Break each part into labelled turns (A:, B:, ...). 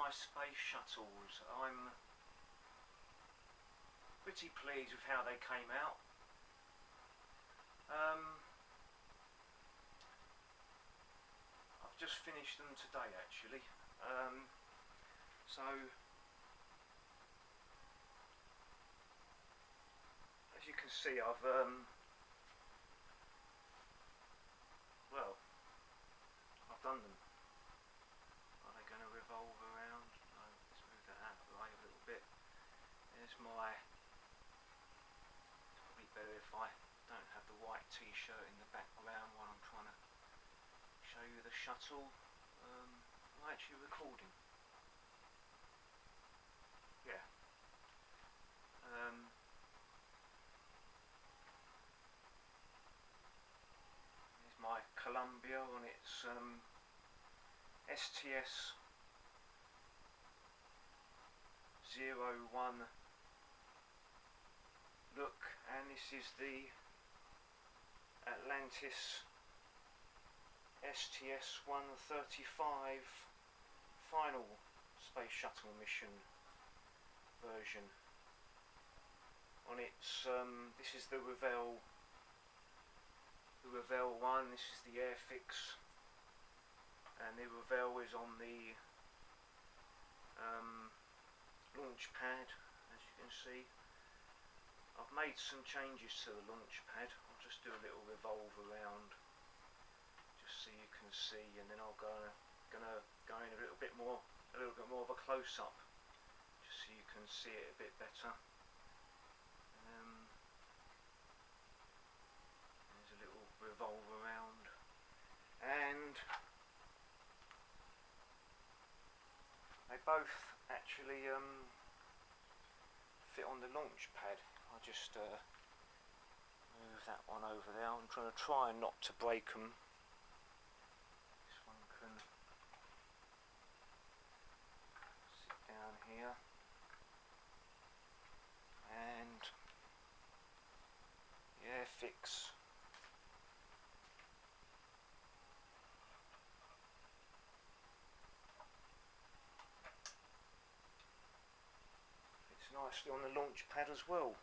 A: my space shuttles. I'm pretty pleased with how they came out. I've just finished them today actually. So as you can see, I've I've done them. Are they going to revolve around? No, let's move that out of the way a little bit. There's my, it's probably better if I don't have the white t-shirt in the background while I'm trying to show you the shuttle. I'm actually recording. Yeah. Here's my Columbia on its STS-1 look, and this is the Atlantis STS-135 final space shuttle mission version. On its this is the Revell one, this is the AIRFIX, and the Revell is on the launch pad. As you can see, I've made some changes to the launch pad. I'll just do a little revolve around just so you can see, and then I'll gonna go in a little bit more of a close-up just so you can see it a bit better. There's a little revolve around, and they both actually fit on the launch pad. I'll just move that one over there. I'm trying not to break them. This one can sit down here, and the AIRFIX fits nicely on the launch pad as well.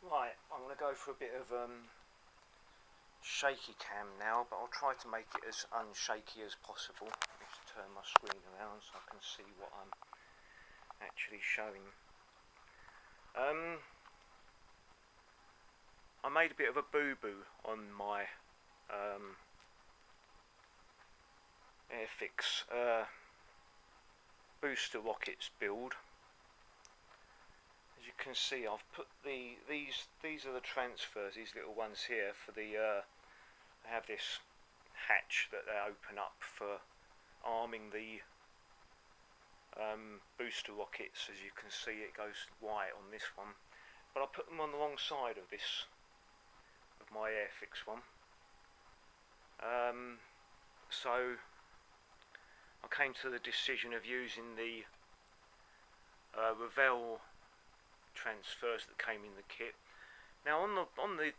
A: Right, I'm going to go for a bit of shaky cam now, but I'll try to make it as unshaky as possible. Just turn my screen around so I can see what I'm actually showing. I made a bit of a boo-boo on my AIRFIX booster rockets build. As you can see, I've put these are the transfers, these little ones here for the they have this hatch that they open up for arming the booster rockets. As you can see, it goes white on this one, but I put them on the wrong side of this, of my AIRFIX one. So I came to the decision of using the Revell transfers that came in the kit. Now on the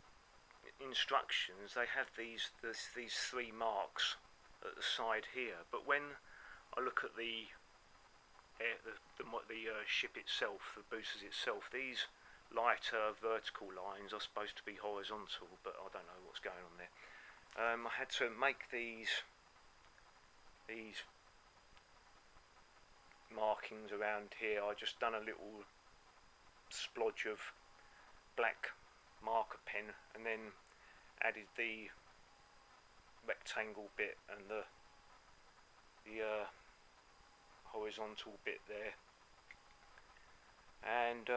A: instructions, they have these three marks at the side here, but when I look at the ship itself, the boosters itself, these lighter vertical lines are supposed to be horizontal, but I don't know what's going on there. I had to make these markings around here. I just done a little splodge of black marker pen and then added the rectangle bit and the horizontal bit there, and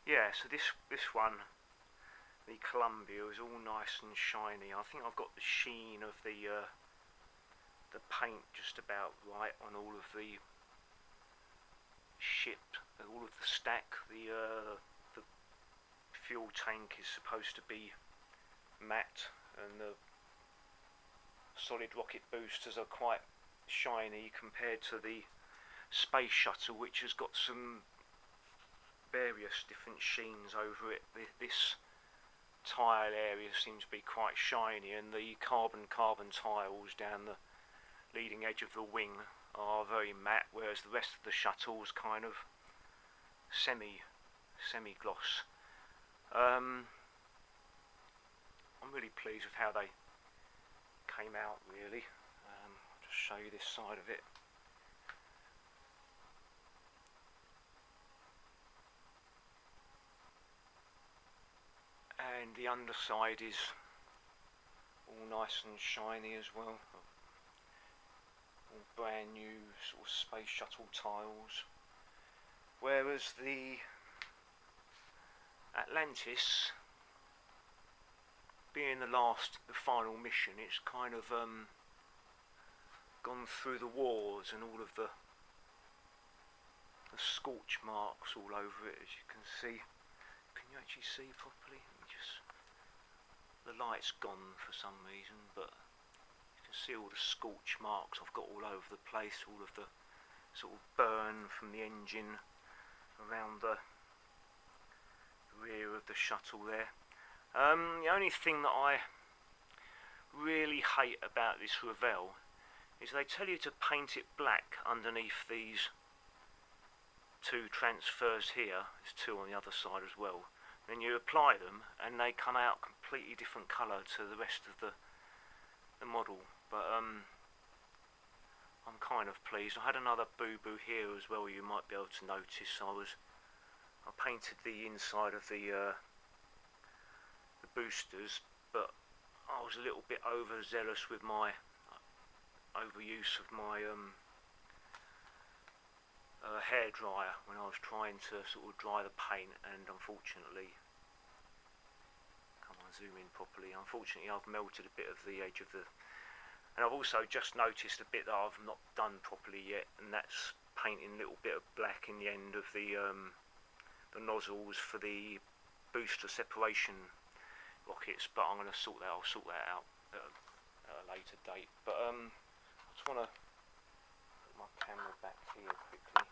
A: yeah, so this one, the Columbia, is all nice and shiny. I think I've got the sheen of the paint just about right on all of the ship, all of the stack. The fuel tank is supposed to be matte, and the solid rocket boosters are quite shiny compared to the space shuttle, which has got some various different sheens over it. This tile area seems to be quite shiny, and the carbon tiles down the leading edge of the wing are very matte, whereas the rest of the shuttle's kind of semi gloss. I'm really pleased with how they came out, really. I'll just show you this side of it. And the underside is all nice and shiny as well. All brand new sort of space shuttle tiles. Whereas the Atlantis, being the final mission, it's kind of gone through the wars, and all of the scorch marks all over it, as you can see. Can you actually see properly? The light's gone for some reason, but you can see all the scorch marks I've got all over the place, all of the sort of burn from the engine around the rear of the shuttle there. The only thing that I really hate about this Revell is they tell you to paint it black underneath these two transfers here. There's two on the other side as well. Then you apply them and they come out completely different colour to the rest of the model. But I'm kind of pleased. I had another boo-boo here as well, you might be able to notice. I painted the inside of the boosters, but I was a little bit overzealous with my overuse of my hairdryer when I was trying to sort of dry the paint, and unfortunately, come on, zoom in properly, unfortunately I've melted a bit of the edge of the, and I've also just noticed a bit that I've not done properly yet, and that's painting a little bit of black in the end of the nozzles for the booster separation rockets, but I'll sort that out at a later date. But I just want to put my camera back here quickly,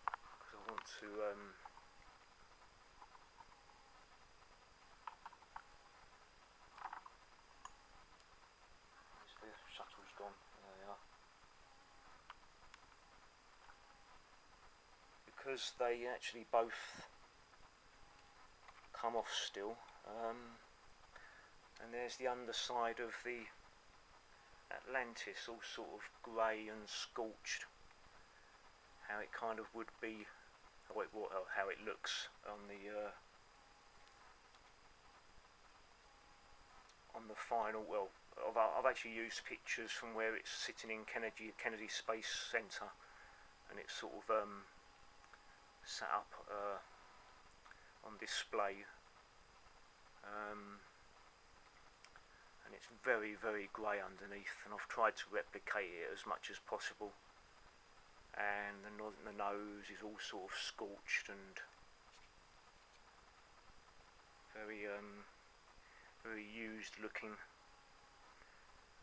A: because I want to the shuttle's gone, there they are. Because they actually both come off still, and there's the underside of the Atlantis, all sort of grey and scorched, how it kind of would be, how it looks on the final. Well, I've actually used pictures from where it's sitting in Kennedy Space Center, and it's sort of set up on display, and it's very, very grey underneath, and I've tried to replicate it as much as possible. And the nose is all sort of scorched and very very used looking.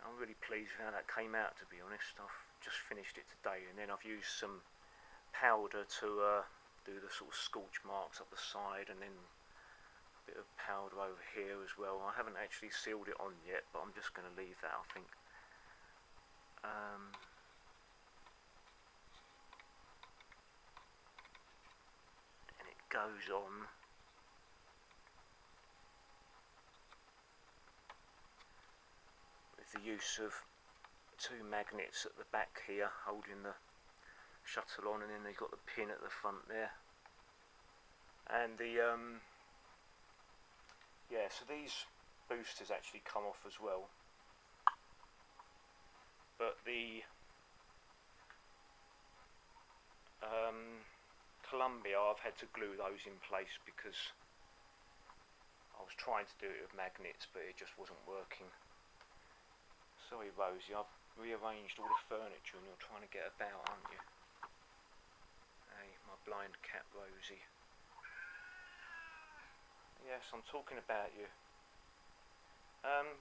A: I'm really pleased with how that came out, to be honest. I've just finished it today, and then I've used some powder to do the sort of scorch marks up the side, and then a bit of powder over here as well. I haven't actually sealed it on yet, but I'm just going to leave that, I think. And it goes on with the use of two magnets at the back here holding the shuttle on, and then they've got the pin at the front there. And the yeah, so these boosters actually come off as well, but the Columbia, I've had to glue those in place because I was trying to do it with magnets, but it just wasn't working. Sorry, Rosie, I've rearranged all the furniture and you're trying to get about, aren't you? Hey, my blind cat Rosie. Yes, I'm talking about you.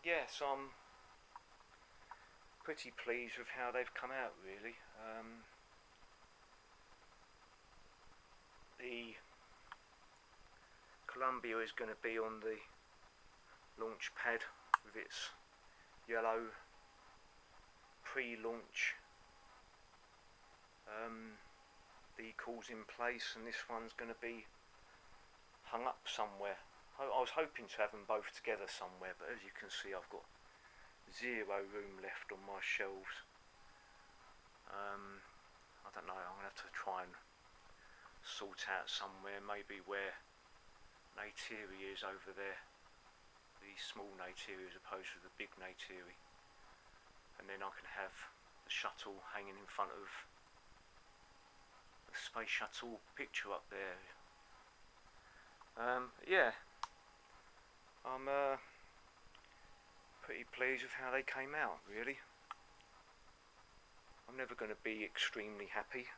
A: Yes, I'm pretty pleased with how they've come out, really. The Columbia is going to be on the launch pad with its yellow pre-launch decals in place, and this one's going to be hung up somewhere. I was hoping to have them both together somewhere, but as you can see I've got zero room left on my shelves. I don't know, I'm going to have to try and sort out somewhere, maybe where Neytiri is over there, the small Neytiri as opposed to the big Neytiri, and then I can have the shuttle hanging in front of the space shuttle picture up there. Yeah, I'm pretty pleased with how they came out, really. I'm never going to be extremely happy.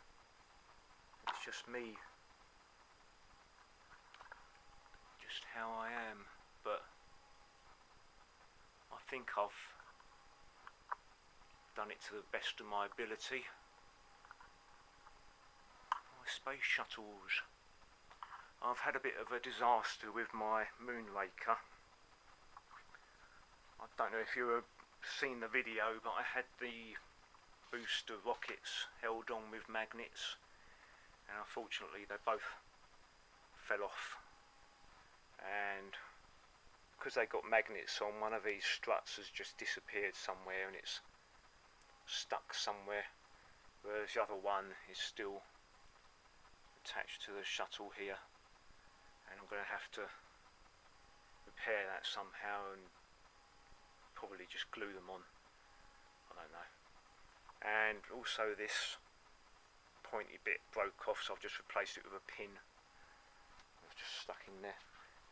A: It's just me, just how I am, but I think I've done it to the best of my ability. My space shuttles. I've had a bit of a disaster with my Moonraker. I don't know if you've seen the video, but I had the booster rockets held on with magnets, and unfortunately they both fell off, and because they got magnets on, one of these struts has just disappeared somewhere and it's stuck somewhere, whereas the other one is still attached to the shuttle here, and I'm going to have to repair that somehow and probably just glue them on. I don't know. And also this pointy bit broke off, so I've just replaced it with a pin. It's just stuck in there.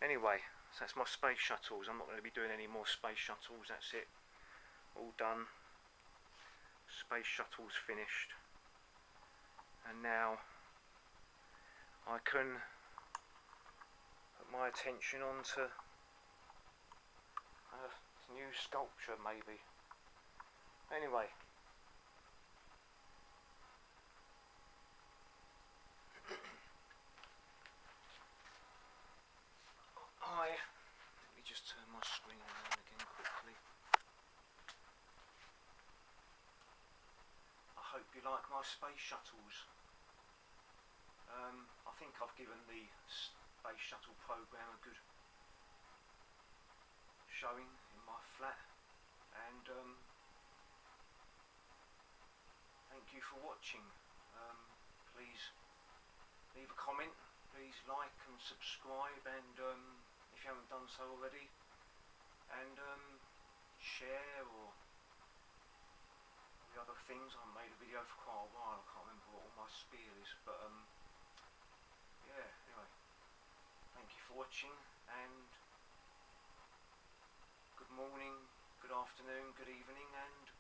A: Anyway, so that's my space shuttles. I'm not going to be doing any more space shuttles. That's it. All done. Space shuttles finished. And now I can put my attention onto a new sculpture, maybe. Anyway. Let me just turn my screen around again quickly. I hope you like my space shuttles. I think I've given the space shuttle program a good showing in my flat, and thank you for watching. Please leave a comment, please like and subscribe, and if you haven't done so already, and share or the other things. I made a video for quite a while, I can't remember what all my spiel is, but yeah, anyway, thank you for watching, and good morning, good afternoon, good evening, and